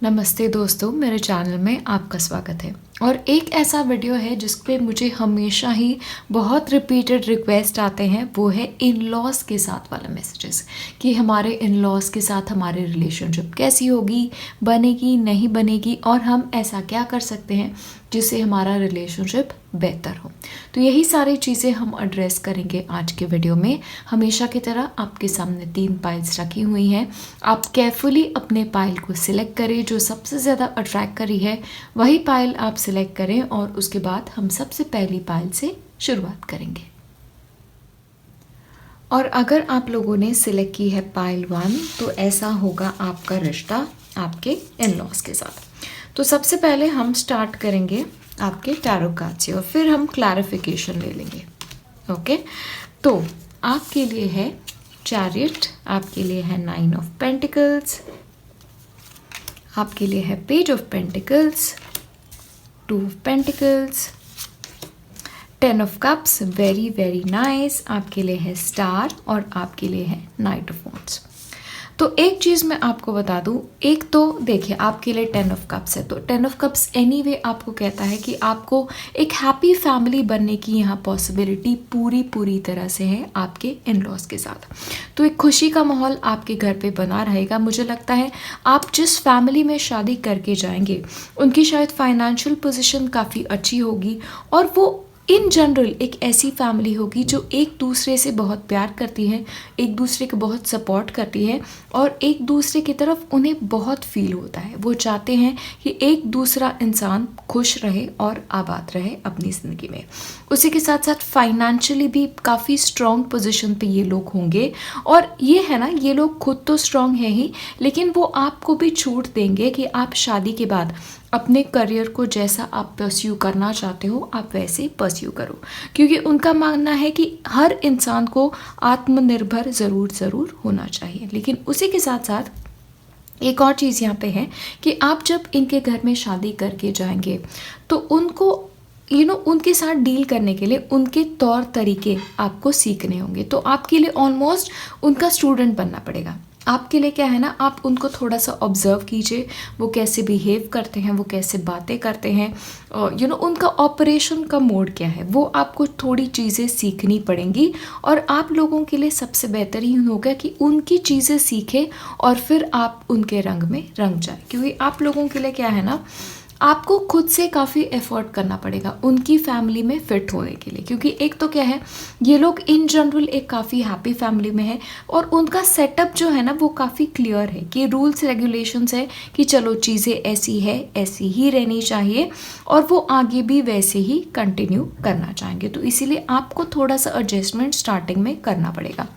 नमस्ते दोस्तों, मेरे चैनल में आपका स्वागत है। और एक ऐसा वीडियो है जिस पे मुझे हमेशा ही बहुत रिपीटेड रिक्वेस्ट आते हैं, वो है इन लॉज़ के साथ वाला मैसेजेस कि हमारे इन लॉज़ के साथ हमारी रिलेशनशिप कैसी होगी, बनेगी नहीं बनेगी, और हम ऐसा क्या कर सकते हैं जिससे हमारा रिलेशनशिप बेहतर हो। तो यही सारी चीज़ें हम एड्रेस करेंगे आज के वीडियो में। हमेशा की तरह आपके सामने 3 पाइल्स रखी हुई हैं। आप केयरफुली अपने पाइल को सिलेक्ट करें, जो सबसे ज़्यादा अट्रैक्ट करी है वही पाइल आप सिलेक्ट करें, और उसके बाद हम सबसे पहली पाइल से शुरुआत करेंगे। और अगर आप लोगों ने सिलेक्ट की है पाइल 1, तो ऐसा होगा आपका रिश्ता आपके इन लॉज के साथ। तो सबसे पहले हम स्टार्ट करेंगे आपके टैरो कार्ड से और फिर हम क्लैरिफिकेशन ले लेंगे। ओके, तो आपके लिए है चैरियट, आपके लिए है 9 ऑफ पेंटिकल्स, आपके लिए है page of pentacles, 2 of pentacles, 10 of cups, very very nice, आपके लिए है स्टार, और आपके लिए है नाइट ऑफ वॉन्ड्स। तो एक चीज़ मैं आपको बता दूं, एक तो देखिए आपके लिए 10 ऑफ कप्स है, तो 10 ऑफ कप्स एनीवे आपको कहता है कि आपको एक हैप्पी फैमिली बनने की यहाँ पॉसिबिलिटी पूरी तरह से है आपके इन लॉज के साथ। तो एक खुशी का माहौल आपके घर पे बना रहेगा। मुझे लगता है आप जिस फैमिली में शादी करके जाएंगे उनकी शायद फाइनेंशियल पोजीशन काफ़ी अच्छी होगी, और वो इन जनरल एक ऐसी फैमिली होगी जो एक दूसरे से बहुत प्यार करती है, एक दूसरे को बहुत सपोर्ट करती है, और एक दूसरे की तरफ उन्हें बहुत फील होता है। वो चाहते हैं कि एक दूसरा इंसान खुश रहे और आबाद रहे अपनी ज़िंदगी में। उसी के साथ साथ फाइनेंशियली भी काफ़ी स्ट्रॉन्ग पोजीशन पे ये लोग होंगे। और ये है ना, ये लोग खुद तो स्ट्रॉन्ग है ही, लेकिन वो आपको भी छूट देंगे कि आप शादी के बाद अपने करियर को जैसा आप परस्यू करना चाहते हो आप वैसे परस्यू करो, क्योंकि उनका मानना है कि हर इंसान को आत्मनिर्भर ज़रूर होना चाहिए। लेकिन उसी के साथ साथ एक और चीज़ यहाँ पे है कि आप जब इनके घर में शादी करके जाएंगे तो उनको उनके साथ डील करने के लिए उनके तौर तरीके आपको सीखने होंगे। तो आपके लिए ऑलमोस्ट उनका स्टूडेंट बनना पड़ेगा। आपके लिए क्या है ना, आप उनको थोड़ा सा ऑब्जर्व कीजिए, वो कैसे बिहेव करते हैं, वो कैसे बातें करते हैं, उनका ऑपरेशन का मोड क्या है, वो आपको थोड़ी चीज़ें सीखनी पड़ेंगी। और आप लोगों के लिए सबसे बेहतर ही होगा कि उनकी चीज़ें सीखें और फिर आप उनके रंग में रंग जाए, क्योंकि आप लोगों के लिए क्या है ना, आपको खुद से काफ़ी एफर्ट करना पड़ेगा उनकी फैमिली में फ़िट होने के लिए। क्योंकि एक तो क्या है, ये लोग इन जनरल एक काफ़ी हैप्पी फैमिली में है, और उनका सेटअप जो है ना वो काफ़ी क्लियर है कि रूल्स रेगुलेशंस है कि चलो चीज़ें ऐसी है, ऐसी ही रहनी चाहिए, और वो आगे भी वैसे ही कंटिन्यू करना चाहेंगे। तो इसीलिए आपको थोड़ा सा एडजस्टमेंट स्टार्टिंग में करना पड़ेगा।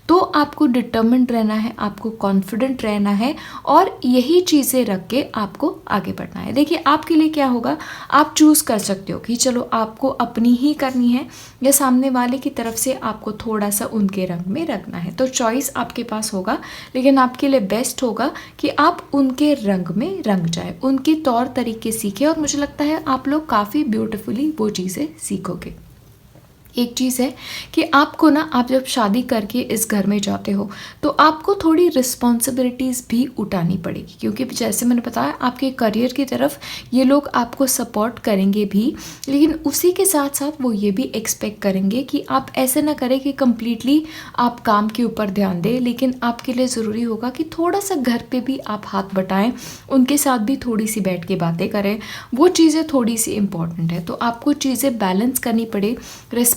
तो आपको डिटर्मिन्ड रहना है, आपको कॉन्फिडेंट रहना है, और यही चीज़ें रख के आपको आगे बढ़ना है। देखिए आपके लिए क्या होगा, आप चूज़ कर सकते हो कि चलो आपको अपनी ही करनी है या सामने वाले की तरफ से आपको थोड़ा सा उनके रंग में रखना है। तो चॉइस आपके पास होगा, लेकिन आपके लिए बेस्ट होगा कि आप उनके रंग में रंग जाए, उनके तौर तरीके सीखें, और मुझे लगता है आप लोग काफ़ी ब्यूटिफुली वो चीज़ें सीखोगे। एक चीज़ है कि आपको ना, आप जब शादी करके इस घर में जाते हो तो आपको थोड़ी रिस्पॉन्सिबिलिटीज़ भी उठानी पड़ेगी, क्योंकि जैसे मैंने बताया आपके करियर की तरफ ये लोग आपको सपोर्ट करेंगे भी, लेकिन उसी के साथ साथ वो ये भी एक्सपेक्ट करेंगे कि आप ऐसे ना करें कि कम्प्लीटली आप काम के ऊपर ध्यान दें, लेकिन आपके लिए ज़रूरी होगा कि थोड़ा सा घर पे भी आप हाथ बटाएं, उनके साथ भी थोड़ी सी बैठ के बातें करें। वो चीज़ें थोड़ी सी इम्पॉर्टेंट है, तो आपको चीज़ें बैलेंस करनी पड़े,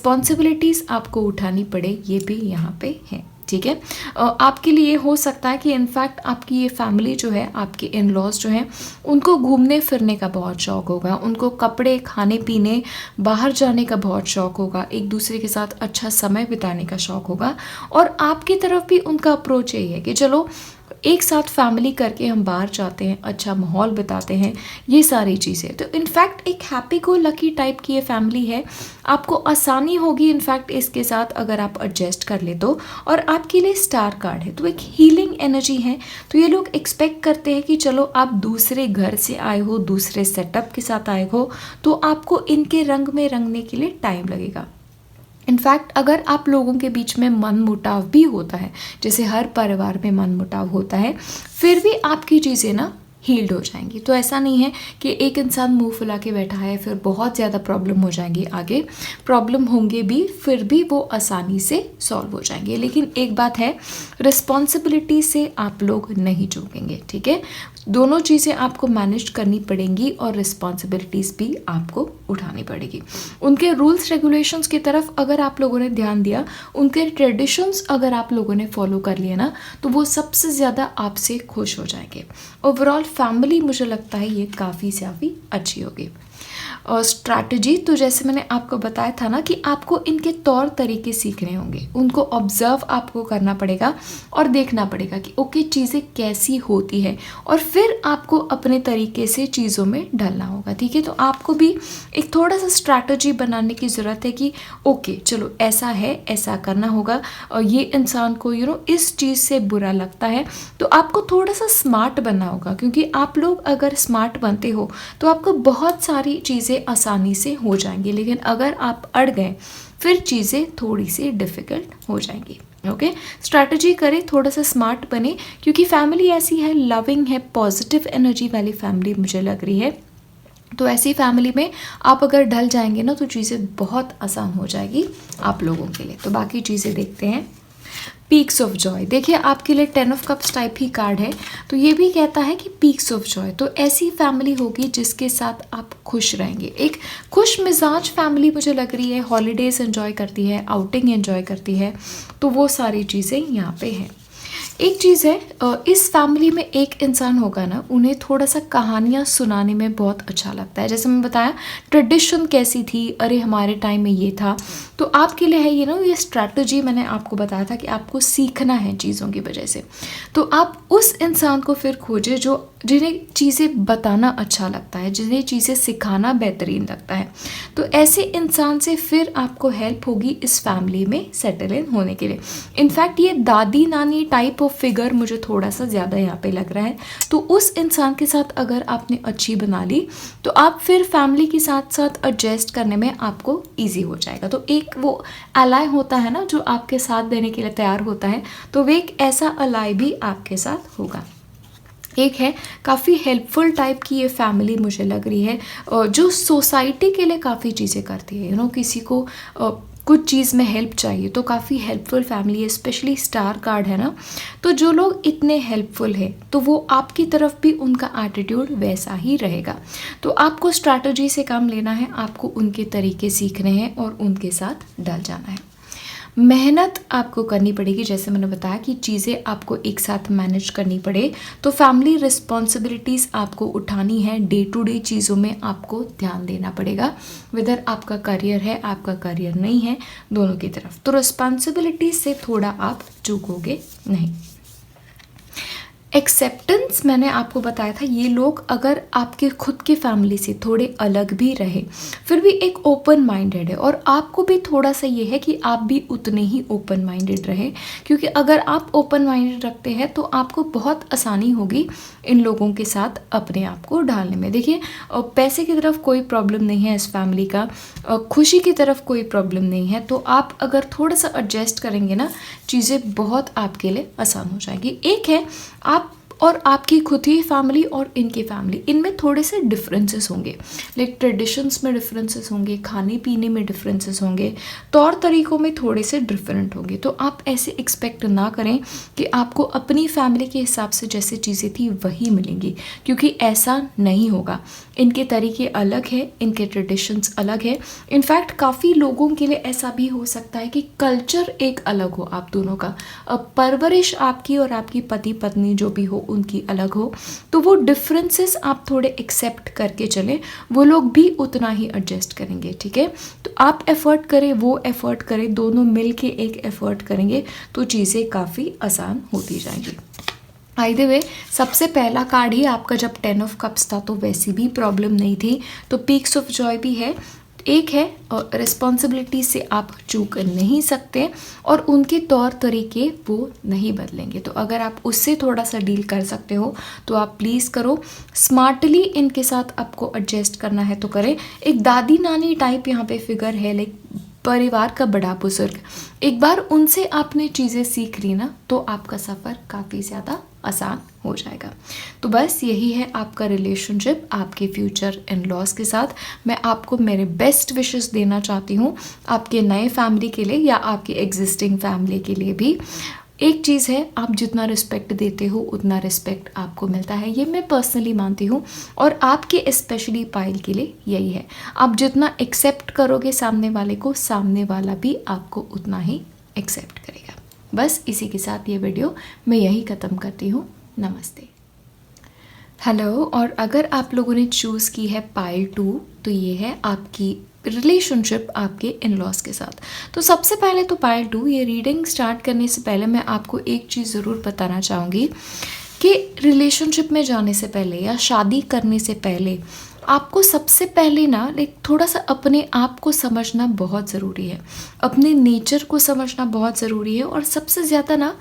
रिस्पॉन्सिबिलिटीज़ आपको उठानी पड़े, ये भी यहाँ पे है। ठीक है, आपके लिए हो सकता है कि इनफैक्ट आपकी ये फैमिली जो है, आपके इन लॉज जो हैं, उनको घूमने फिरने का बहुत शौक़ होगा, उनको कपड़े, खाने पीने, बाहर जाने का बहुत शौक़ होगा, एक दूसरे के साथ अच्छा समय बिताने का शौक़ होगा, और आपकी तरफ भी उनका अप्रोच यही है कि चलो एक साथ फैमिली करके हम बाहर जाते हैं, अच्छा माहौल बिताते हैं, ये सारी चीज़ें। तो इनफैक्ट एक हैप्पी गो लकी टाइप की ये फैमिली है, आपको आसानी होगी इनफैक्ट इसके साथ अगर आप एडजस्ट कर ले तो। और आपके लिए स्टार कार्ड है, तो एक हीलिंग एनर्जी है। तो ये लोग एक्सपेक्ट करते हैं कि चलो आप दूसरे घर से आए हो, दूसरे सेटअप के साथ आए हो, तो आपको इनके रंग में रंगने के लिए टाइम लगेगा। इनफैक्ट अगर आप लोगों के बीच में मन मुटाव भी होता है, जैसे हर परिवार में मन मुटाव होता है, फिर भी आपकी चीज़ें ना हील्ड हो जाएंगी। तो ऐसा नहीं है कि एक इंसान मुंह फुला के बैठा है फिर बहुत ज़्यादा प्रॉब्लम हो जाएंगी, आगे प्रॉब्लम होंगे भी फिर भी वो आसानी से सॉल्व हो जाएंगे। लेकिन एक बात है, रिस्पॉन्सिबिलिटी से आप लोग नहीं चूकेंगे, ठीक है। दोनों चीज़ें आपको मैनेज करनी पड़ेंगी और रिस्पॉन्सिबिलिटीज़ भी आपको उठानी पड़ेगी। उनके रूल्स रेगुलेशंस की तरफ अगर आप लोगों ने ध्यान दिया, उनके ट्रेडिशंस अगर आप लोगों ने फॉलो कर लिए ना, तो वो सबसे ज़्यादा आपसे खुश हो जाएंगे। ओवरऑल फैमिली मुझे लगता है ये काफ़ी अच्छी होगी। और स्ट्रैटेजी तो जैसे मैंने आपको बताया था ना कि आपको इनके तौर तरीके सीखने होंगे, उनको ऑब्जर्व आपको करना पड़ेगा और देखना पड़ेगा कि ओके चीज़ें कैसी होती है, और फिर आपको अपने तरीके से चीज़ों में ढलना होगा, ठीक है। तो आपको भी एक थोड़ा सा स्ट्रैटेजी बनाने की ज़रूरत है कि ओके चलो ऐसा है, ऐसा करना होगा, और ये इंसान को इस चीज़ से बुरा लगता है, तो आपको थोड़ा सा स्मार्ट बनना होगा। क्योंकि आप लोग अगर स्मार्ट बनते हो तो आपको बहुत सारी चीज़ें आसानी से हो जाएंगी, लेकिन अगर आप अड़ गए फिर चीज़ें थोड़ी सी डिफ़िकल्ट हो जाएंगी। ओके, स्ट्रैटेजी करें, थोड़ा सा स्मार्ट बने, क्योंकि फैमिली ऐसी है, लविंग है, पॉजिटिव एनर्जी वाली फैमिली मुझे लग रही है। तो ऐसी फैमिली में आप अगर ढल जाएंगे ना तो चीज़ें बहुत आसान हो जाएगी आप लोगों के लिए। तो बाकी चीज़ें देखते हैं। पीक्स ऑफ जॉय, देखिए आपके लिए 10 of cups type he card है, तो ये भी कहता है कि पीक्स ऑफ जॉय, तो ऐसी फैमिली होगी जिसके साथ आप खुश रहेंगे। एक खुश मिजाज फैमिली मुझे लग रही है, हॉलीडेज एंजॉय करती है, आउटिंग एंजॉय करती है, तो वो सारी चीज़ें यहाँ पे हैं। एक चीज़ है, इस फैमिली में एक इंसान होगा ना, उन्हें थोड़ा सा कहानियाँ सुनाने में बहुत अच्छा लगता है। जैसे मैं बताया ट्रेडिशन कैसी थी, अरे हमारे टाइम में ये था, तो आपके लिए है ये स्ट्रैटेजी मैंने आपको बताया था कि आपको सीखना है चीज़ों की वजह से। तो आप उस इंसान को फिर खोजें जिन्हें चीज़ें बताना अच्छा लगता है, जिन्हें चीज़ें सिखाना बेहतरीन लगता है। तो ऐसे इंसान से फिर आपको हेल्प होगी इस फैमिली में सेटल इन होने के लिए। इनफैक्ट ये दादी नानी टाइप ऑफ फिगर मुझे थोड़ा सा ज़्यादा यहाँ पे लग रहा है। तो उस इंसान के साथ अगर आपने अच्छी बना ली तो आप फिर फैमिली के साथ साथ एडजस्ट करने में आपको ईजी हो जाएगा। तो एक वो अलाय होता है ना जो आपके साथ देने के लिए तैयार होता है, तो वे एक ऐसा अलाय भी आपके साथ होगा। एक है काफ़ी हेल्पफुल टाइप की ये फैमिली मुझे लग रही है, जो सोसाइटी के लिए काफ़ी चीज़ें करती है। किसी को कुछ चीज़ में हेल्प चाहिए तो काफ़ी हेल्पफुल फैमिली है, स्पेशली स्टार कार्ड है ना, तो जो लोग इतने हेल्पफुल है तो वो आपकी तरफ भी उनका एटीट्यूड वैसा ही रहेगा। तो आपको स्ट्रैटेजी से काम लेना है, आपको उनके तरीके सीखने हैं और उनके साथ डल जाना है। मेहनत आपको करनी पड़ेगी, जैसे मैंने बताया कि चीज़ें आपको एक साथ मैनेज करनी पड़े, तो फैमिली रिस्पॉन्सिबिलिटीज़ आपको उठानी है, डे टू डे चीज़ों में आपको ध्यान देना पड़ेगा, वेदर आपका करियर है आपका करियर नहीं है, दोनों की तरफ। तो रिस्पॉन्सिबिलिटीज से थोड़ा आप चूकोगे नहीं। एक्सेप्टेंस मैंने आपको बताया था, ये लोग अगर आपके खुद की फैमिली से थोड़े अलग भी रहे फिर भी एक ओपन माइंडेड है, और आपको भी थोड़ा सा ये है कि आप भी उतने ही ओपन माइंडेड रहे, क्योंकि अगर आप ओपन माइंडेड रखते हैं तो आपको बहुत आसानी होगी इन लोगों के साथ अपने आप को ढालने में। देखिए पैसे की तरफ कोई प्रॉब्लम नहीं है इस फैमिली का, खुशी की तरफ कोई प्रॉब्लम नहीं है, तो आप अगर थोड़ा सा एडजस्ट करेंगे ना चीज़ें बहुत आपके लिए आसान हो जाएगी। एक है आप और आपकी खुद ही फैमिली और इनकी फैमिली, इनमें थोड़े से डिफरेंसेस होंगे, लाइक ट्रेडिशंस में डिफरेंसेस होंगे, खाने पीने में डिफरेंसेस होंगे, तौर तरीक़ों में थोड़े से डिफरेंट होंगे। तो आप ऐसे एक्सपेक्ट ना करें कि आपको अपनी फैमिली के हिसाब से जैसे चीज़ें थी वही मिलेंगी, क्योंकि ऐसा नहीं होगा। इनके तरीके अलग है, इनके ट्रेडिशंस अलग है। इनफैक्ट काफ़ी लोगों के लिए ऐसा भी हो सकता है कि कल्चर एक अलग हो आप दोनों का, परवरिश आपकी और आपकी पति पत्नी जो भी हो उनकी अलग हो, तो वो डिफरेंसेस आप थोड़े एक्सेप्ट करके चलें, वो लोग भी उतना ही एडजस्ट करेंगे, ठीक है। तो आप एफर्ट करें, वो एफर्ट करें, दोनों मिल के एक एफर्ट करेंगे तो चीज़ें काफ़ी आसान होती जाएंगी। बाय द वे सबसे पहला कार्ड ही आपका जब 10 ऑफ कप्स था तो वैसी भी प्रॉब्लम नहीं थी, तो पीक्स ऑफ जॉय भी है। एक है रिस्पॉन्सिबिलिटी से आप चूक नहीं सकते और उनके तौर तरीके वो नहीं बदलेंगे, तो अगर आप उससे थोड़ा सा डील कर सकते हो तो आप प्लीज़ करो। स्मार्टली इनके साथ आपको एडजस्ट करना है तो करें। एक दादी नानी टाइप यहाँ पे फिगर है, लाइक परिवार का बड़ा बुजुर्ग, एक बार उनसे आपने चीज़ें सीख ली ना तो आपका सफ़र काफ़ी ज़्यादा आसान हो जाएगा। तो बस यही है आपका रिलेशनशिप आपके फ्यूचर इन लॉज के साथ। मैं आपको मेरे बेस्ट विशेस देना चाहती हूँ आपके नए फैमिली के लिए या आपकी एग्जिस्टिंग फैमिली के लिए भी। एक चीज़ है, आप जितना रिस्पेक्ट देते हो उतना रिस्पेक्ट आपको मिलता है, ये मैं पर्सनली मानती हूँ। और आपके स्पेशली पायल के लिए यही है, आप जितना एक्सेप्ट करोगे सामने वाले को, सामने वाला भी आपको उतना ही एक्सेप्ट करेगा। बस इसी के साथ ये वीडियो मैं यही ख़त्म करती हूँ। नमस्ते। हेलो। और अगर आप लोगों ने चूज़ की है पायल 2, तो ये है आपकी रिलेशनशिप आपके इन लॉज के साथ। तो सबसे पहले तो पायल 2, ये रीडिंग स्टार्ट करने से पहले मैं आपको एक चीज़ ज़रूर बताना चाहूँगी कि रिलेशनशिप में जाने से पहले या शादी करने से पहले आपको सबसे पहले ना थोड़ा सा अपने आप को समझना बहुत ज़रूरी है, अपने नेचर को समझना बहुत ज़रूरी है। और सबसे ज़्यादा ना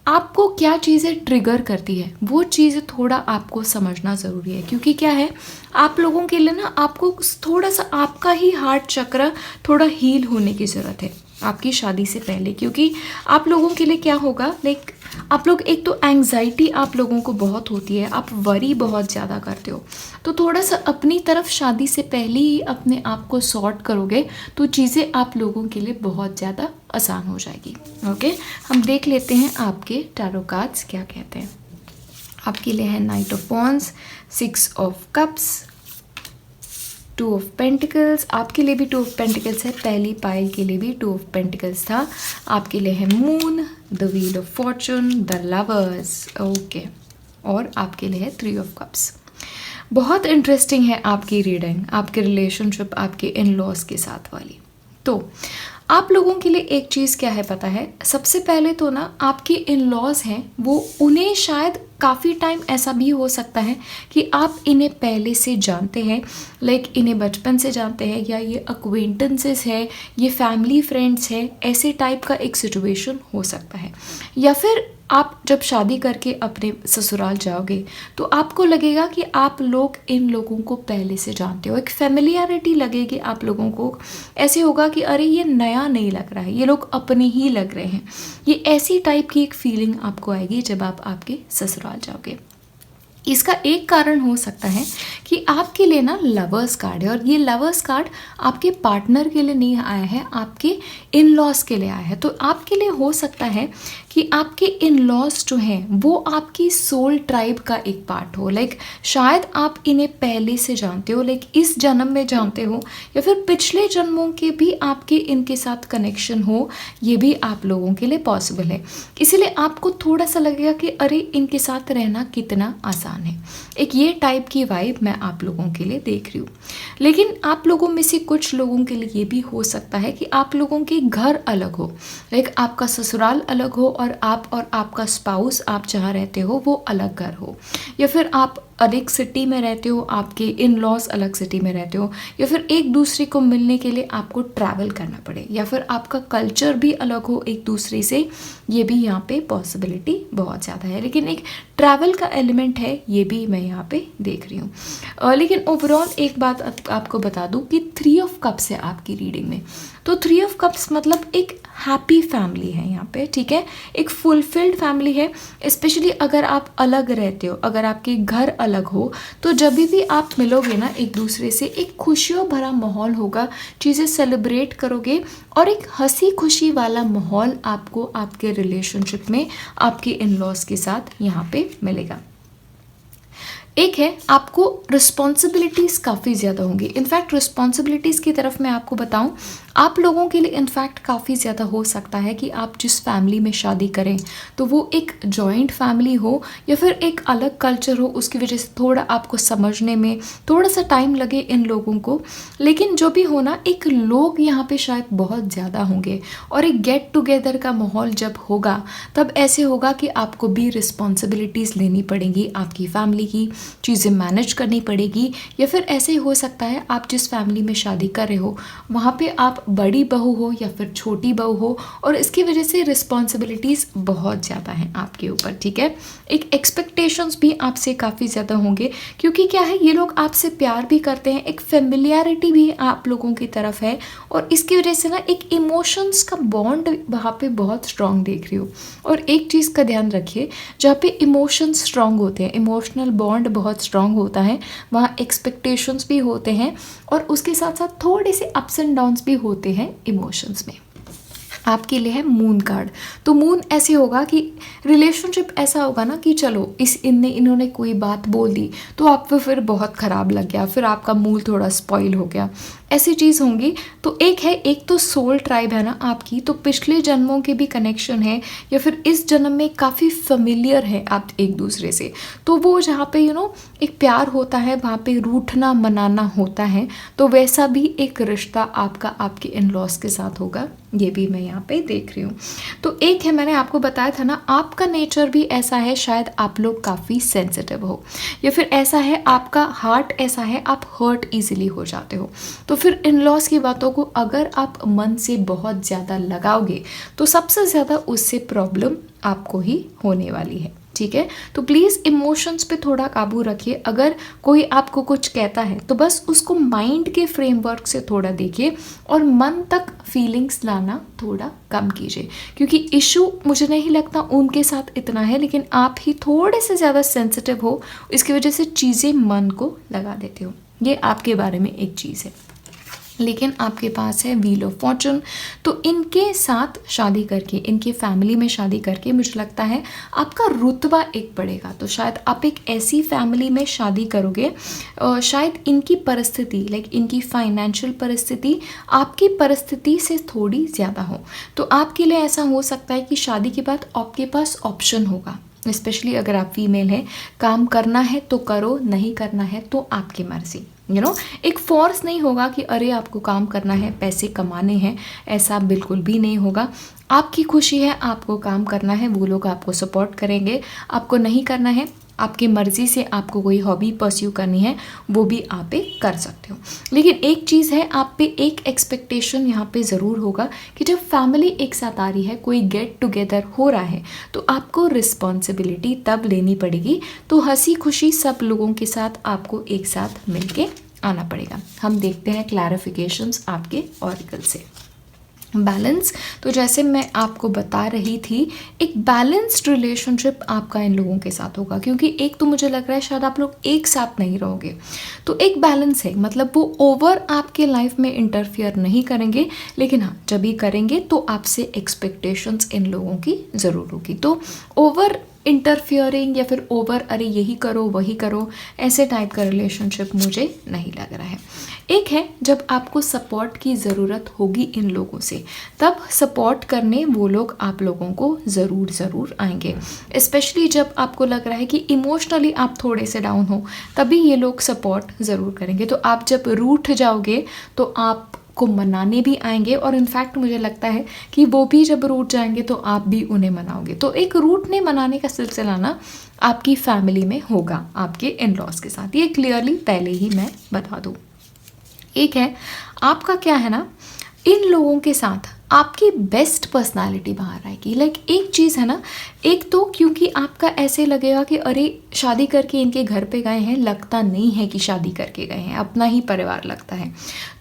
आपको क्या चीज़ें ट्रिगर करती है वो चीज़ें थोड़ा आपको समझना ज़रूरी है। क्योंकि क्या है, आप लोगों के लिए ना आपको थोड़ा सा आपका ही हार्ट चक्र थोड़ा हील होने की ज़रूरत है आपकी शादी से पहले। क्योंकि आप लोगों के लिए क्या होगा, आप लोग एक तो एंग्जाइटी आप लोगों को बहुत होती है, आप वरी बहुत ज़्यादा करते हो। तो थोड़ा सा अपनी तरफ शादी से पहले ही अपने आप को सॉर्ट करोगे तो चीज़ें आप लोगों के लिए बहुत ज़्यादा आसान हो जाएगी। ओके, हम देख लेते हैं आपके टैरो कार्ड्स क्या कहते हैं। आपके लिए है night of wands, 6 of cups, 2 of pentacles. आपके लिए भी 2 ऑफ पेंटिकल्स है, पहली पायल के लिए भी 2 ऑफ पेंटिकल्स था। आपके लिए है moon, the wheel of Fortune, the lovers. Okay, और आपके लिए है 3 ऑफ कप्स। बहुत इंटरेस्टिंग है आपकी रीडिंग, आपके रिलेशनशिप आपके इन लॉज के साथ वाली। तो आप लोगों के लिए एक चीज़ क्या है पता है, सबसे पहले तो ना आपके इन लॉज हैं वो, उन्हें शायद काफ़ी टाइम ऐसा भी हो सकता है कि आप इन्हें पहले से जानते हैं, इन्हें बचपन से जानते हैं, या ये अक्वेंटेंसेस है, ये फैमिली फ्रेंड्स है, ऐसे टाइप का एक सिचुएशन हो सकता है। या फिर आप जब शादी करके अपने ससुराल जाओगे तो आपको लगेगा कि आप लोग इन लोगों को पहले से जानते हो, एक फेमिलियरिटी लगेगी आप लोगों को। ऐसे होगा कि अरे ये नया नहीं लग रहा है, ये लोग अपने ही लग रहे हैं। ये ऐसी टाइप की एक फीलिंग आपको आएगी जब आप आपके ससुराल जाओगे। इसका एक कारण हो सकता है कि आपके लिए ना लवर्स कार्ड है, और ये लवर्स कार्ड आपके पार्टनर के लिए नहीं आया है, आपके इन लॉज के लिए आया है। तो आपके लिए हो सकता है कि आपके इन लॉज जो हैं वो आपकी सोल ट्राइब का एक पार्ट हो। शायद आप इन्हें पहले से जानते हो, इस जन्म में जानते हो, या फिर पिछले जन्मों के भी आपके इनके साथ कनेक्शन हो, ये भी आप लोगों के लिए पॉसिबल है। इसीलिए आपको थोड़ा सा लगेगा कि अरे इनके साथ रहना कितना आसान है। एक ये टाइप की वाइब मैं आप लोगों के लिए देख रही हूँ। लेकिन आप लोगों में से कुछ लोगों के लिए ये भी हो सकता है कि आप लोगों के घर अलग हो, आपका ससुराल अलग हो, और आपका स्पाउस आप जहाँ रहते हो वो अलग घर हो, या फिर आप अलग सिटी में रहते हो, आपके इन लॉज अलग सिटी में रहते हो, या फिर एक दूसरे को मिलने के लिए आपको ट्रैवल करना पड़े, या फिर आपका कल्चर भी अलग हो एक दूसरे से। ये भी यहाँ पे पॉसिबिलिटी बहुत ज़्यादा है, लेकिन एक ट्रैवल का एलिमेंट है, ये भी मैं यहाँ पे देख रही हूँ। लेकिन ओवरऑल एक बात आपको बता दूँ कि 3 ऑफ कप्स है आपकी रीडिंग में। तो 3 ऑफ कप्स मतलब एक हैप्पी फैमिली है यहाँ पे, ठीक है, एक फुलफिल्ड फैमिली है। स्पेशली अगर आप अलग रहते हो, अगर आपके घर अलग हो, तो जब भी आप मिलोगे ना एक दूसरे से, एक खुशियों भरा माहौल होगा, चीज़ें सेलिब्रेट करोगे, और एक हंसी खुशी वाला माहौल आपको आपके रिलेशनशिप में आपके इन लॉज के साथ यहाँ पे मिलेगा। एक है, आपको रिस्पॉन्सिबिलिटीज़ काफ़ी ज़्यादा होंगी। इनफैक्ट रिस्पॉन्सिबिलिटीज़ की तरफ मैं आपको बताऊं, आप लोगों के लिए इनफैक्ट काफ़ी ज़्यादा हो सकता है कि आप जिस फैमिली में शादी करें तो वो एक जॉइंट फैमिली हो, या फिर एक अलग कल्चर हो, उसकी वजह से थोड़ा आपको समझने में थोड़ा सा टाइम लगे इन लोगों को। लेकिन जो भी हो ना, एक लोग यहाँ पे शायद बहुत ज़्यादा होंगे, और एक गेट टुगेदर का माहौल जब होगा तब ऐसे होगा कि आपको भी रिस्पॉन्सिबिलिटीज़ लेनी पड़ेंगी आपकी फैमिली की, चीज़ें मैनेज करनी पड़ेगी, या फिर ऐसे ही हो सकता है आप जिस फैमिली में शादी कर रहे हो वहाँ पे आप बड़ी बहू हो या फिर छोटी बहू हो, और इसकी वजह से रिस्पॉन्सिबिलिटीज़ बहुत ज़्यादा हैं आपके ऊपर, ठीक है। एक एक्सपेक्टेशंस भी आपसे काफ़ी ज़्यादा होंगे, क्योंकि क्या है, ये लोग आपसे प्यार भी करते हैं, एक फेमिलियरिटी भी आप लोगों की तरफ है, और इसकी वजह से ना एक इमोशंस का बॉन्ड वहाँ पे बहुत स्ट्रांग देख रही हो। और एक चीज़ का ध्यान रखिए, जहाँ पे इमोशंस स्ट्रांग होते हैं, इमोशनल बॉन्ड बहुत स्ट्रांग होता है, वहाँ एक्सपेक्टेशंस भी होते हैं, और उसके साथ साथ थोड़े से अप्स एंड डाउन्स भी होते हैं इमोशंस में। आपके लिए है मून कार्ड। तो मून ऐसे होगा कि रिलेशनशिप ऐसा होगा ना कि चलो इन्होंने कोई बात बोल दी तो आपको फिर बहुत ख़राब लग गया, फिर आपका मूड थोड़ा स्पॉइल हो गया, ऐसी चीज़ होंगी। तो एक तो सोल ट्राइब है ना आपकी, तो पिछले जन्मों के भी कनेक्शन है, या फिर इस जन्म में काफ़ी फेमिलियर है आप एक दूसरे से। तो वो जहाँ पे एक प्यार होता है वहाँ पे रूठना मनाना होता है, तो वैसा भी एक रिश्ता आपका आपके इन लॉज के साथ होगा, ये भी मैं यहाँ पे देख रही हूँ। तो एक है, मैंने आपको बताया था ना, आपका नेचर भी ऐसा है, शायद आप लोग काफ़ी सेंसिटिव हो, या फिर ऐसा है आपका हार्ट ऐसा है, आप हर्ट इजीली हो जाते हो। तो फिर इन लॉज की बातों को अगर आप मन से बहुत ज़्यादा लगाओगे तो सबसे ज़्यादा उससे प्रॉब्लम आपको ही होने वाली है, ठीक है। तो प्लीज़ इमोशंस पे थोड़ा काबू रखिए। अगर कोई आपको कुछ कहता है तो बस उसको माइंड के फ्रेमवर्क से थोड़ा देखिए, और मन तक फीलिंग्स लाना थोड़ा कम कीजिए, क्योंकि इशू मुझे नहीं लगता उनके साथ इतना है, लेकिन आप ही थोड़े से ज़्यादा सेंसिटिव हो, इसकी वजह से चीज़ें मन को लगा देते हो। ये आपके बारे में एक चीज़ है। लेकिन आपके पास है व्हील ऑफ फॉर्चून, तो इनके साथ शादी करके, इनके फैमिली में शादी करके मुझे लगता है आपका रुतबा एक बढ़ेगा। तो शायद आप एक ऐसी फैमिली में शादी करोगे, शायद इनकी परिस्थिति इनकी फाइनेंशियल परिस्थिति आपकी परिस्थिति से थोड़ी ज़्यादा हो, तो आपके लिए ऐसा हो सकता है कि शादी के बाद आपके पास ऑप्शन होगा, स्पेशली अगर आप फीमेल हैं, काम करना है तो करो, नहीं करना है तो आपकी मर्ज़ी। एक फोर्स नहीं होगा कि अरे आपको काम करना है, पैसे कमाने हैं, ऐसा बिल्कुल भी नहीं होगा। आपकी खुशी है, आपको काम करना है, वो लोग आपको सपोर्ट करेंगे। आपको नहीं करना है, आपकी मर्ज़ी से आपको कोई हॉबी परस्यू करनी है, वो भी आप पे कर सकते हो। लेकिन एक चीज़ है, आप पे एक एक्सपेक्टेशन यहाँ पे ज़रूर होगा कि जब फैमिली एक साथ आ रही है, कोई गेट टुगेदर हो रहा है, तो आपको रिस्पॉन्सिबिलिटी तब लेनी पड़ेगी। तो हंसी खुशी सब लोगों के साथ आपको एक साथ मिलके आना पड़ेगा। हम देखते हैं क्लैरिफिकेशंस आपके ऑरिकल से। बैलेंस, तो जैसे मैं आपको बता रही थी, एक बैलेंस्ड रिलेशनशिप आपका इन लोगों के साथ होगा, क्योंकि एक तो मुझे लग रहा है शायद आप लोग एक साथ नहीं रहोगे, तो एक बैलेंस है, मतलब वो ओवर आपके लाइफ में इंटरफियर नहीं करेंगे, लेकिन हाँ जब भी करेंगे तो आपसे एक्सपेक्टेशंस इन लोगों की ज़रूर होगी। तो ओवर इंटरफियरिंग या फिर ओवर अरे यही करो वही करो, ऐसे टाइप का रिलेशनशिप मुझे नहीं लग रहा है। एक है, जब आपको सपोर्ट की ज़रूरत होगी इन लोगों से, तब सपोर्ट करने वो लोग आप लोगों को ज़रूर आएंगे। स्पेशली जब आपको लग रहा है कि इमोशनली आप थोड़े से डाउन हो, तभी ये लोग सपोर्ट ज़रूर करेंगे। तो आप जब रूठ जाओगे तो आप को मनाने भी आएंगे, और इनफैक्ट मुझे लगता है कि वो भी जब रूठ जाएंगे तो आप भी उन्हें मनाओगे। तो एक रूठने मनाने का सिलसिला ना आपकी फैमिली में होगा आपके इन लॉज के साथ, ये क्लियरली पहले ही मैं बता दूँ। एक है आपका क्या है ना, इन लोगों के साथ आपकी बेस्ट पर्सनालिटी बाहर आएगी। एक चीज़ है ना, एक तो क्योंकि आपका ऐसे लगेगा कि अरे शादी करके इनके घर पे गए हैं, लगता नहीं है कि शादी करके गए हैं, अपना ही परिवार लगता है।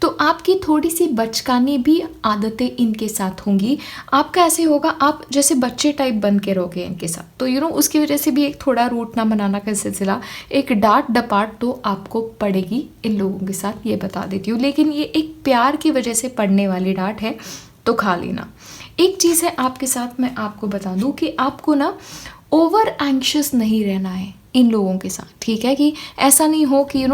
तो आपकी थोड़ी सी बचकानी भी आदतें इनके साथ होंगी। आपका ऐसे होगा, आप जैसे बच्चे टाइप बन के रहोगे इनके साथ, तो उसकी वजह से भी एक थोड़ा रूठना मनाना का सिलसिला, एक डांट डपाट तो आपको पड़ेगी इन लोगों के साथ, ये बता देती हूँ। लेकिन ये एक प्यार की वजह से पड़ने वाली डांट है, तो खा लेना। एक चीज़ है आपके साथ, मैं आपको बता दूं कि आपको ना ओवर एंग्शियस नहीं रहना है इन लोगों के साथ, ठीक है। कि ऐसा नहीं हो कि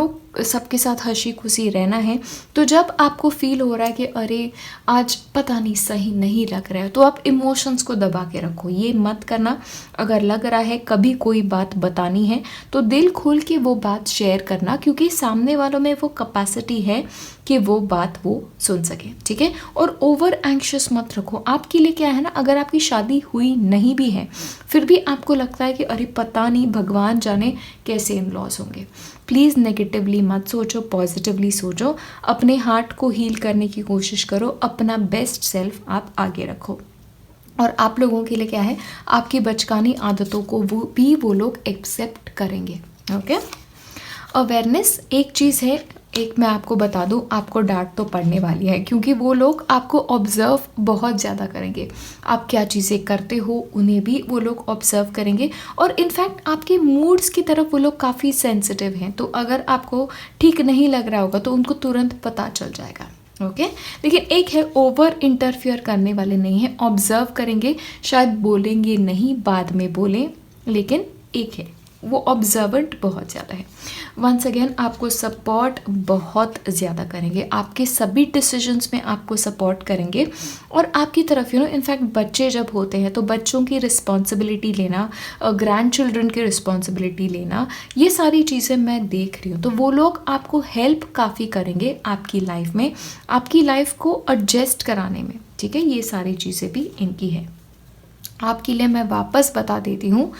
सबके साथ हंसी खुशी रहना है। तो जब आपको फील हो रहा है कि अरे आज पता नहीं सही नहीं लग रहा है, तो आप इमोशंस को दबा के रखो, ये मत करना। अगर लग रहा है कभी कोई बात बतानी है तो दिल खोल के वो बात शेयर करना, क्योंकि सामने वालों में वो कैपेसिटी है कि वो बात वो सुन सके, ठीक है। और ओवर एंग्शियस मत रखो। आपके लिए क्या है ना, अगर आपकी शादी हुई नहीं भी है फिर भी आपको लगता है कि अरे पता नहीं भगवान जाने कैसे इन लॉज होंगे, प्लीज़ नेगेटिवली मत सोचो, पॉजिटिवली सोचो, अपने हार्ट को हील करने की कोशिश करो, अपना बेस्ट सेल्फ आप आगे रखो। और आप लोगों के लिए क्या है, आपकी बचकानी आदतों को वो लोग एक्सेप्ट करेंगे, ओके। अवेयरनेस एक चीज़ है, एक मैं आपको बता दूं, आपको डांट तो पड़ने वाली है, क्योंकि वो लोग आपको ऑब्जर्व बहुत ज़्यादा करेंगे। आप क्या चीज़ें करते हो उन्हें भी वो लोग ऑब्जर्व करेंगे, और इनफैक्ट आपके मूड्स की तरफ वो लोग काफ़ी सेंसिटिव हैं। तो अगर आपको ठीक नहीं लग रहा होगा तो उनको तुरंत पता चल जाएगा, ओके। लेकिन एक है ओवर इंटरफियर करने वाले नहीं है, ऑब्जर्व करेंगे, शायद बोलेंगे नहीं, बाद में बोलें, लेकिन एक है वो ऑब्जर्वेंट बहुत ज़्यादा है। वंस अगेन आपको सपोर्ट बहुत ज़्यादा करेंगे, आपके सभी डिसीजंस में आपको सपोर्ट करेंगे, और आपकी तरफ इनफैक्ट बच्चे जब होते हैं तो बच्चों की रिस्पॉन्सिबिलिटी लेना, ग्रैंड चिल्ड्रन की रिस्पॉन्सिबिलिटी लेना, ये सारी चीज़ें मैं देख रही हूँ। तो वो लोग आपको हेल्प काफ़ी करेंगे आपकी लाइफ में, आपकी लाइफ को एडजस्ट कराने में, ठीक है। ये सारी चीज़ें भी इनकी है। आपके लिए मैं वापस बता देती हूँ,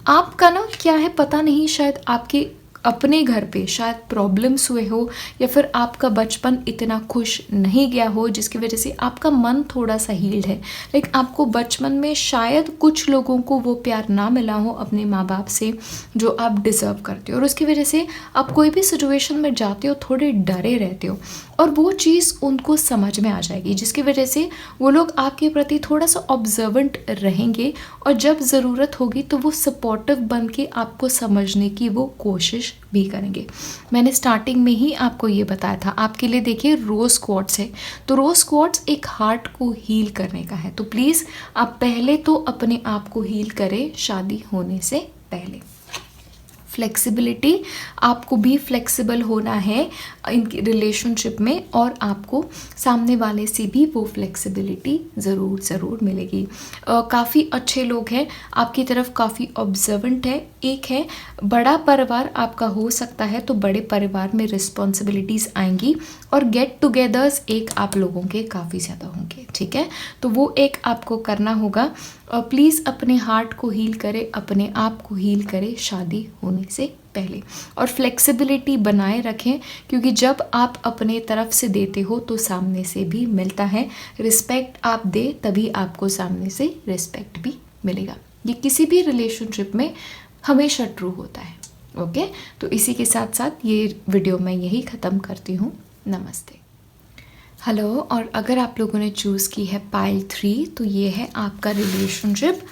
आपका ना क्या है पता नहीं, शायद आपके अपने घर पे शायद प्रॉब्लम्स हुए हो, या फिर आपका बचपन इतना खुश नहीं गया हो जिसकी वजह से आपका मन थोड़ा सा हील्ड है। लाइक आपको बचपन में शायद कुछ लोगों को वो प्यार ना मिला हो अपने माँ बाप से जो आप डिज़र्व करते हो, और उसकी वजह से आप कोई भी सिचुएशन में जाते हो थोड़े डरे रहते हो, और वो चीज़ उनको समझ में आ जाएगी, जिसकी वजह से वो लोग आपके प्रति थोड़ा सा ऑब्जर्वेंट रहेंगे, और जब ज़रूरत होगी तो वो सपोर्टिव बन के आपको समझने की वो कोशिश भी करेंगे। मैंने स्टार्टिंग में ही आपको ये बताया था, आपके लिए देखिए रोज़ क्वार्ट्स है, तो रोज़ क्वार्ट्स एक हार्ट को हील करने का है। तो प्लीज़ आप पहले तो अपने आप को हील करें शादी होने से पहले। फ्लेक्सिबिलिटी, आपको भी फ्लेक्सिबल होना है इनकी रिलेशनशिप में, और आपको सामने वाले से भी वो फ्लेक्सिबिलिटी ज़रूर मिलेगी। काफ़ी अच्छे लोग हैं आपकी तरफ, काफ़ी ऑब्जर्वेंट है। एक है बड़ा परिवार आपका हो सकता है, तो बड़े परिवार में रिस्पॉन्सिबिलिटीज़ आएंगी, और गेट टुगेदर्स एक आप लोगों के काफ़ी ज़्यादा होंगे, ठीक है। तो वो एक आपको करना होगा। प्लीज़ अपने हार्ट को हील करें, अपने आप को हील करें शादी होने से पहले, और फ्लेक्सिबिलिटी बनाए रखें, क्योंकि जब आप अपने तरफ से देते हो तो सामने से भी मिलता है। रिस्पेक्ट आप दे तभी आपको सामने से रिस्पेक्ट भी मिलेगा। ये किसी भी रिलेशनशिप में हमेशा ट्रू होता है, ओके। तो इसी के साथ साथ ये वीडियो मैं यही ख़त्म करती हूँ। नमस्ते, हेलो। और अगर आप लोगों ने चूज़ की है पाइल 3, तो ये है आपका रिलेशनशिप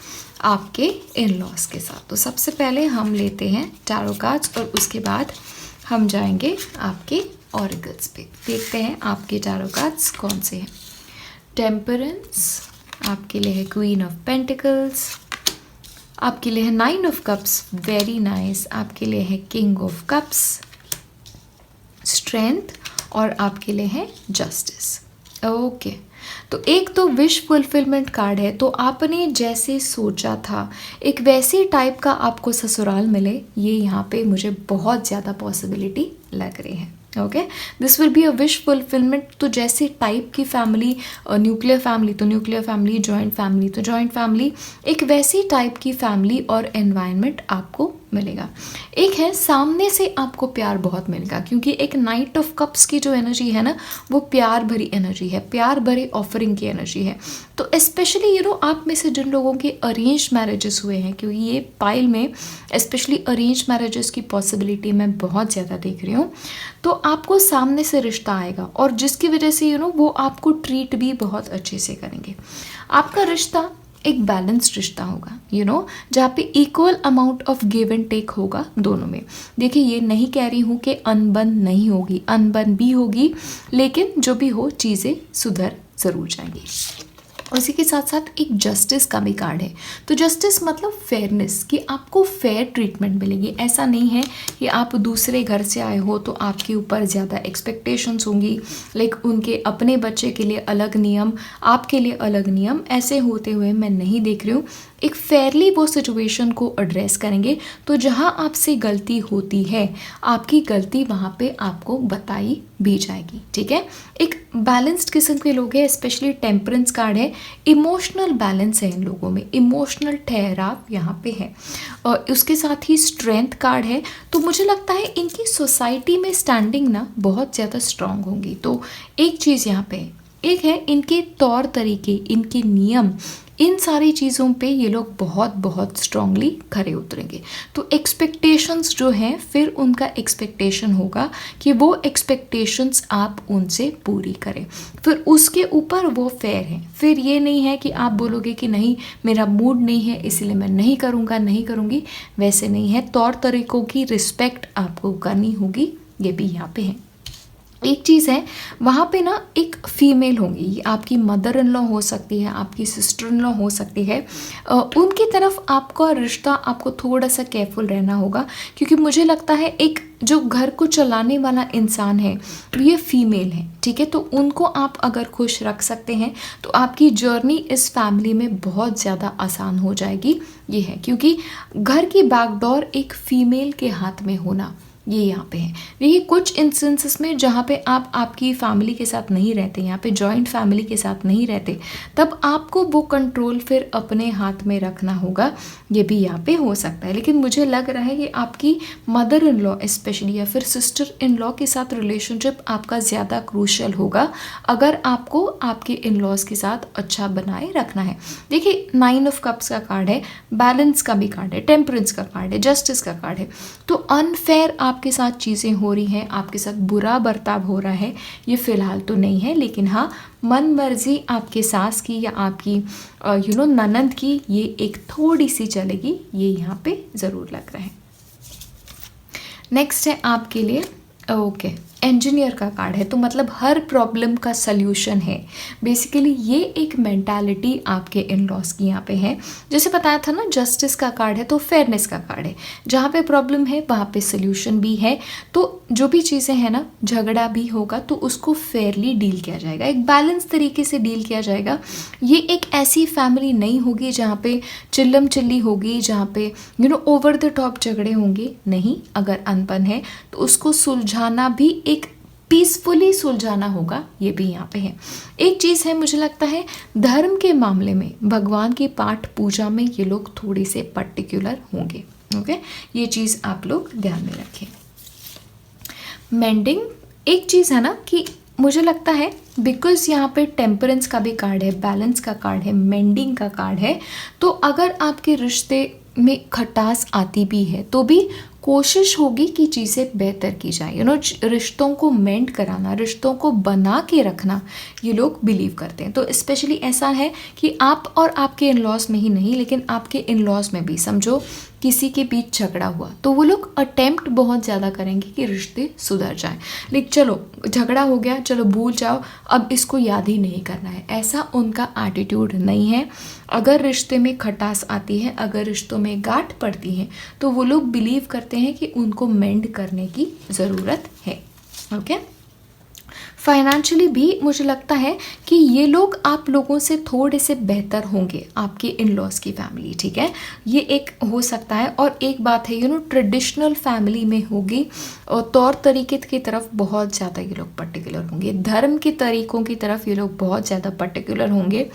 आपके इन लॉज के साथ। तो सबसे पहले हम लेते हैं टैरो कार्ड्स, और उसके बाद हम जाएंगे आपके ऑरिकल्स पे। देखते हैं आपके टैरो कार्ड्स कौन से हैं। टेम्परेंस आपके लिए है क्वीन ऑफ पेंटिकल्स, आपके लिए है 9 ऑफ कप्स, वेरी नाइस। आपके लिए है किंग ऑफ कप्स, स्ट्रेंथ, और आपके लिए है जस्टिस, ओके। तो एक तो विश फुलफिलमेंट कार्ड है, तो आपने जैसे सोचा था एक वैसे टाइप का आपको ससुराल मिले, ये यहाँ पे मुझे बहुत ज़्यादा पॉसिबिलिटी लग रही है, okay. This will be a wish fulfilment. तो जैसे टाइप की फैमिली, न्यूक्लियर फैमिली तो न्यूक्लियर फैमिली, जॉइंट फैमिली तो जॉइंट फैमिली, एक वैसी टाइप की फैमिली और एनवायरनमेंट आपको मिलेगा। एक है सामने से आपको प्यार बहुत मिलेगा, क्योंकि एक नाइट ऑफ कप्स की जो एनर्जी है ना, वो प्यार भरी एनर्जी है, प्यार भरे ऑफरिंग की एनर्जी है। तो स्पेशली आप में से जिन लोगों के अरेंज मैरिजेस हुए हैं, क्योंकि ये पाइल में स्पेशली अरेंज मैरिजेस की पॉसिबिलिटी मैं बहुत ज़्यादा देख रही हूँ, तो आपको सामने से रिश्ता आएगा, और जिसकी वजह से वो आपको ट्रीट भी बहुत अच्छे से करेंगे। आपका रिश्ता एक बैलेंस्ड रिश्ता होगा, जहाँ पे equal amount of give and take होगा दोनों में। देखिए, ये नहीं कह रही हूँ कि अनबन नहीं होगी, अनबन भी होगी, लेकिन जो भी हो चीज़ें सुधर ज़रूर जाएंगी। उसी के साथ साथ एक जस्टिस का भी कार्ड है। तो जस्टिस मतलब फेयरनेस, कि आपको फेयर ट्रीटमेंट मिलेगी। ऐसा नहीं है कि आप दूसरे घर से आए हो तो आपके ऊपर ज़्यादा एक्सपेक्टेशंस होंगी, लाइक उनके अपने बच्चे के लिए अलग नियम, आपके लिए अलग नियम, ऐसे होते हुए मैं नहीं देख रही हूँ। एक फेयरली वो सिचुएशन को एड्रेस करेंगे। तो जहाँ आपसे गलती होती है, आपकी गलती वहाँ पे आपको बताई भी जाएगी, ठीक है। एक बैलेंस्ड किस्म के लोग हैं, स्पेशली टेम्परेंस कार्ड है, इमोशनल बैलेंस है इन लोगों में, इमोशनल ठहराव यहाँ पे है। और उसके साथ ही स्ट्रेंथ कार्ड है। तो मुझे लगता है इनकी सोसाइटी में स्टैंडिंग ना बहुत ज़्यादा स्ट्रांग होंगी। तो एक चीज़ यहाँ पे एक है, इनके तौर तरीके, इनके नियम, इन सारी चीज़ों पे ये लोग बहुत बहुत स्ट्रांगली खरे उतरेंगे। तो एक्सपेक्टेशंस जो हैं, फिर उनका एक्सपेक्टेशन होगा कि वो एक्सपेक्टेशंस आप उनसे पूरी करें, फिर उसके ऊपर वो फेयर हैं। फिर ये नहीं है कि आप बोलोगे कि नहीं मेरा मूड नहीं है इसलिए मैं नहीं करूँगा, नहीं करूँगी, वैसे नहीं है। तौर तरीक़ों की रिस्पेक्ट आपको करनी होगी, ये भी यहाँ पे है। एक चीज़ है, वहाँ पे ना एक फीमेल होंगी, ये आपकी मदर इन लॉ हो सकती है, आपकी सिस्टर इन लॉ हो सकती है। उनकी तरफ आपका रिश्ता, आपको थोड़ा सा केयरफुल रहना होगा, क्योंकि मुझे लगता है एक जो घर को चलाने वाला इंसान है ये फीमेल है, ठीक है। तो उनको आप अगर खुश रख सकते हैं तो आपकी जर्नी इस फैमिली में बहुत ज़्यादा आसान हो जाएगी, ये है। क्योंकि घर की बैकडोर एक फीमेल के हाथ में होना, ये यहाँ पे है। देखिए कुछ इंस्टेंसेस में जहाँ पे आप आपकी फैमिली के साथ नहीं रहते, यहाँ पे जॉइंट फैमिली के साथ नहीं रहते, तब आपको वो कंट्रोल फिर अपने हाथ में रखना होगा, ये भी यहाँ पे हो सकता है। लेकिन मुझे लग रहा है कि आपकी मदर इन लॉ स्पेशली या फिर सिस्टर इन लॉ के साथ रिलेशनशिप आपका ज़्यादा क्रूशियल होगा, अगर आपको आपके इन लॉज के साथ अच्छा बनाए रखना है। देखिए 9 ऑफ कप्स का कार्ड है, बैलेंस का भी कार्ड है, टेम्परेंस का कार्ड है, जस्टिस का कार्ड है। तो अनफेयर आपके साथ चीज़ें हो रही हैं, आपके साथ बुरा बर्ताव हो रहा है, ये फ़िलहाल तो नहीं है। लेकिन हाँ, मन मर्जी आपके सास की या आपकी ननंद की ये एक थोड़ी सी चलेगी, ये यहाँ पे ज़रूर लग रहा है। नेक्स्ट है आपके लिए ओके इंजीनियर का कार्ड है। तो मतलब हर प्रॉब्लम का सल्यूशन है, बेसिकली ये एक मेंटालिटी आपके इन लॉज की यहाँ पे है। जैसे बताया था ना, जस्टिस का कार्ड है तो फेयरनेस का कार्ड है, जहाँ पे प्रॉब्लम है वहाँ पे सल्यूशन भी है। तो जो भी चीज़ें हैं ना, झगड़ा भी होगा तो उसको फेयरली डील किया जाएगा, एक बैलेंस तरीके से डील किया जाएगा। ये एक ऐसी फैमिली नहीं होगी जहाँ पे चिल्लम चिल्ली होगी, जहाँ पे ओवर द टॉप झगड़े होंगे, नहीं। अगर अनबन है तो उसको सुलझाना भी एक पीसफुली सुलझाना होगा, ये भी यहाँ पे है। एक चीज़ है, मुझे लगता है धर्म के मामले में, भगवान की पाठ पूजा में ये लोग थोड़े से पर्टिकुलर होंगे, ओके। ये चीज़ आप लोग ध्यान में रखें। मेंडिंग एक चीज़ है ना कि मुझे लगता है बिकॉज यहाँ पे टेम्परेंस का भी कार्ड है, बैलेंस का कार्ड है, मेंडिंग का कार्ड है, तो अगर आपके रिश्ते में खटास आती भी है तो भी कोशिश होगी कि चीज़ें बेहतर की जाए। रिश्तों को मेंड कराना, रिश्तोों को बना के रखना ये लोग बिलीव करते हैं। तो स्पेशली ऐसा है कि आप और आपके इन लॉज में ही नहीं, लेकिन आपके इन लॉज में भी समझो किसी के बीच झगड़ा हुआ तो वो लोग अटेम्प्ट बहुत ज़्यादा करेंगे कि रिश्ते सुधर जाएं। लेकिन चलो झगड़ा हो गया, चलो भूल जाओ, अब इसको याद ही नहीं करना है, ऐसा उनका एटीट्यूड नहीं है। अगर रिश्ते में खटास आती है, अगर रिश्तों में गांठ पड़ती है, तो वो लोग बिलीव करते हैं कि उनको मेंड करने की ज़रूरत है, ओके। फाइनेंशियली भी मुझे लगता है कि ये लोग आप लोगों से थोड़े से बेहतर होंगे, आपके इन लॉज की फैमिली, ठीक है, ये एक हो सकता है। और एक बात है ट्रेडिशनल फैमिली में होगी और तौर तरीके की तरफ बहुत ज़्यादा ये लोग पर्टिकुलर होंगे, धर्म के तरीक़ों की तरफ ये लोग बहुत ज़्यादा पर्टिकुलर होंगे।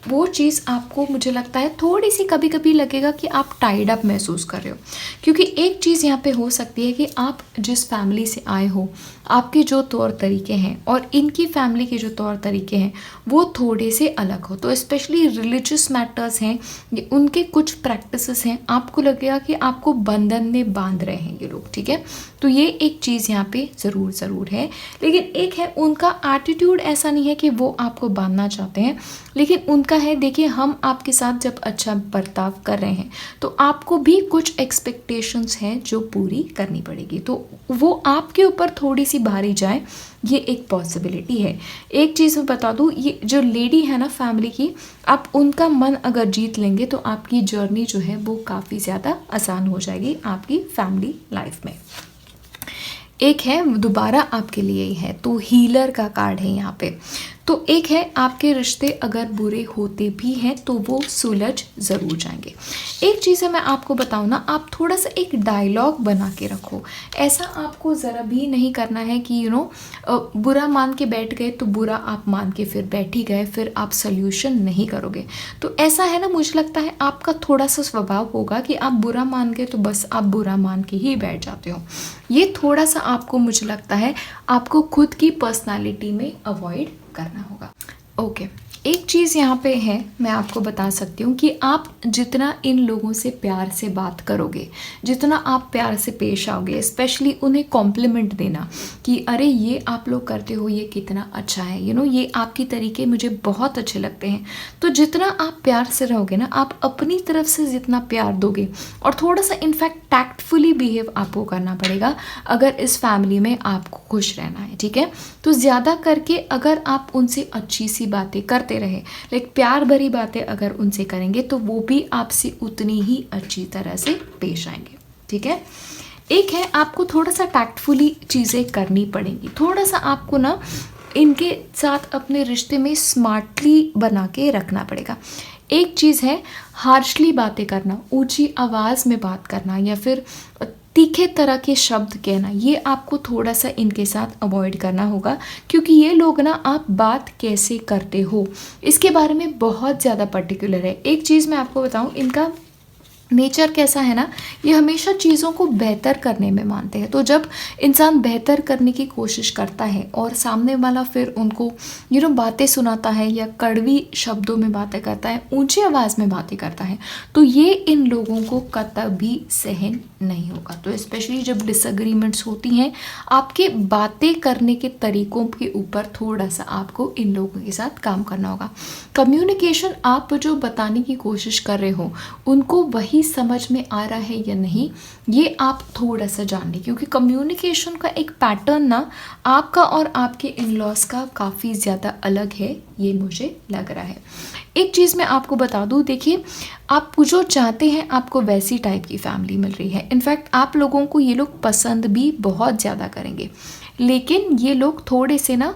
वो चीज़ आपको मुझे लगता है थोड़ी सी कभी कभी लगेगा कि आप टाइड अप महसूस कर रहे हो, क्योंकि एक चीज़ यहाँ पे हो सकती है कि आप जिस फैमिली से आए हो, आपके जो तौर तरीके हैं और इनकी फैमिली के जो तौर तरीके हैं वो थोड़े से अलग हो। तो स्पेशली रिलीजियस मैटर्स हैं, उनके कुछ प्रैक्टिसेस हैं, आपको लगेगा कि आपको बंधन में बांध रहे हैं ये लोग, ठीक है। तो ये एक चीज़ यहाँ पे ज़रूर है। लेकिन एक है उनका एटीट्यूड ऐसा नहीं है कि वो आपको बांधना चाहते हैं, लेकिन उनका है देखिए हम आपके साथ जब अच्छा बर्ताव कर रहे हैं तो आपको भी कुछ एक्सपेक्टेशंस हैं जो पूरी करनी पड़ेगी, तो वो आपके ऊपर थोड़ी सी भारी जाए, ये एक पॉसिबिलिटी है। एक चीज़ मैं बता दूँ, ये जो लेडी है ना फैमिली की, आप उनका मन अगर जीत लेंगे तो आपकी जर्नी जो है वो काफ़ी ज़्यादा आसान हो जाएगी आपकी फैमिली लाइफ में। एक है दोबारा आपके लिए ही है, तो हीलर का कार्ड है यहाँ पे। तो एक है आपके रिश्ते अगर बुरे होते भी हैं तो वो सुलझ ज़रूर जाएंगे। एक चीज़ है मैं आपको बताऊँ ना, आप थोड़ा सा एक डायलॉग बना के रखो। ऐसा आपको ज़रा भी नहीं करना है कि बुरा मान के बैठ गए तो बुरा आप मान के फिर बैठ ही गए, फिर आप सल्यूशन नहीं करोगे। तो ऐसा है ना, मुझे लगता है आपका थोड़ा सा स्वभाव होगा कि आप बुरा मान गए तो बस आप बुरा मान के ही बैठ जाते हो। ये थोड़ा सा आपको, मुझे लगता है आपको खुद की पर्सनालिटी में अवॉइड करना होगा। ओके, एक चीज़ यहाँ पे है मैं आपको बता सकती हूँ कि आप जितना इन लोगों से प्यार से बात करोगे, जितना आप प्यार से पेश आओगे, स्पेशली उन्हें कॉम्प्लीमेंट देना कि अरे ये आप लोग करते हो, ये कितना अच्छा है, ये आपकी तरीके मुझे बहुत अच्छे लगते हैं। तो जितना आप प्यार से रहोगे ना, आप अपनी तरफ से जितना प्यार दोगे, और थोड़ा सा इनफैक्ट टैक्टफुली बिहेव आपको करना पड़ेगा अगर इस फैमिली में आपको खुश रहना है, ठीक है। तो ज़्यादा करके अगर आप उनसे अच्छी सी बातें करते रहे, लाइक प्यार भरी बातें अगर उनसे करेंगे तो वो भी आपसे उतनी ही अच्छी तरह से पेश आएंगे, ठीक है। एक है आपको थोड़ा सा टैक्टफुली चीज़ें करनी पड़ेंगी, थोड़ा सा आपको ना इनके साथ अपने रिश्ते में स्मार्टली बना के रखना पड़ेगा। एक चीज़ है हार्शली बातें करना, ऊंची आवाज़ में बात करना या फिर तीखे तरह के शब्द कहना, ये आपको थोड़ा सा इनके साथ अवॉइड करना होगा, क्योंकि ये लोग ना आप बात कैसे करते हो इसके बारे में बहुत ज़्यादा पर्टिकुलर है। एक चीज़ मैं आपको बताऊं, इनका नेचर कैसा है ना, ये हमेशा चीज़ों को बेहतर करने में मानते हैं। तो जब इंसान बेहतर करने की कोशिश करता है और सामने वाला फिर उनको बातें सुनाता है या कड़वी शब्दों में बातें करता है, ऊंची आवाज़ में बातें करता है, तो ये इन लोगों को कतई सहन नहीं होगा। तो स्पेशली जब डिसएग्रीमेंट्स होती हैं, आपके बातें करने के तरीकों के ऊपर थोड़ा सा आपको इन लोगों के साथ काम करना होगा। कम्युनिकेशन आप जो बताने की कोशिश कर रहे हो उनको वही समझ में आ रहा है या नहीं, ये आप थोड़ा सा जान लें, क्योंकि कम्युनिकेशन का एक पैटर्न ना आपका और आपके इन-लॉज का काफ़ी ज़्यादा अलग है, ये मुझे लग रहा है। एक चीज़ मैं आपको बता दूँ, देखिए आप जो चाहते हैं आपको वैसी टाइप की फैमिली मिल रही है। इनफैक्ट आप लोगों को ये लोग पसंद भी बहुत ज़्यादा करेंगे, लेकिन ये लोग थोड़े से ना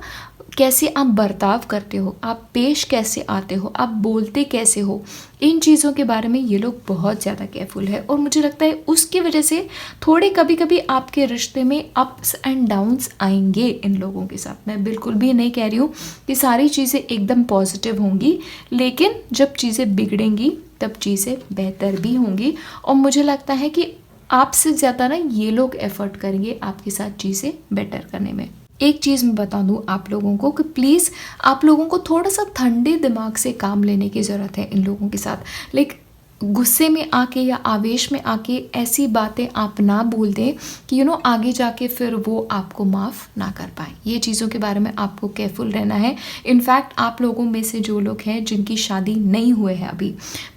कैसे आप बर्ताव करते हो, आप पेश कैसे आते हो, आप बोलते कैसे हो, इन चीज़ों के बारे में ये लोग बहुत ज़्यादा केयरफुल है। और मुझे लगता है उसकी वजह से थोड़े कभी कभी आपके रिश्ते में अप्स एंड डाउन्स आएंगे इन लोगों के साथ। मैं बिल्कुल भी नहीं कह रही हूँ कि सारी चीज़ें एकदम पॉजिटिव होंगी, लेकिन जब चीज़ें बिगड़ेंगी तब चीज़ें बेहतर भी होंगी। और मुझे लगता है कि आपसे ज़्यादा ना ये लोग एफर्ट करेंगे आपके साथ चीज़ें बेटर करने में। एक चीज़ मैं बता दूं आप लोगों को कि प्लीज़ आप लोगों को थोड़ा सा ठंडे दिमाग से काम लेने की ज़रूरत है इन लोगों के साथ। लाइक गुस्से में आके या आवेश में आके ऐसी बातें आप ना बोल दें कि आगे जाके फिर वो आपको माफ़ ना कर पाए। ये चीज़ों के बारे में आपको केयरफुल रहना है। इनफैक्ट आप लोगों में से जो लोग हैं जिनकी शादी नहीं हुए हैं अभी,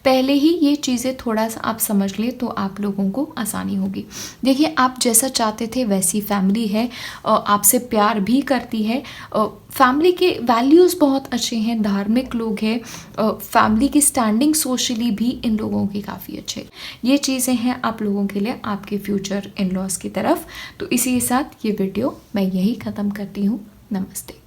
पहले ही ये चीज़ें थोड़ा सा आप समझ लें तो आप लोगों को आसानी होगी। देखिए आप जैसा चाहते थे वैसी फैमिली है, आपसे प्यार भी करती है, फैमिली के वैल्यूज़ बहुत अच्छे हैं, धार्मिक लोग हैं, फैमिली की स्टैंडिंग सोशली भी इन लोगों की काफ़ी अच्छे। ये चीज़ें हैं आप लोगों के लिए आपके फ्यूचर इन लॉज की तरफ। तो इसी के साथ ये वीडियो मैं यही ख़त्म करती हूँ। नमस्ते।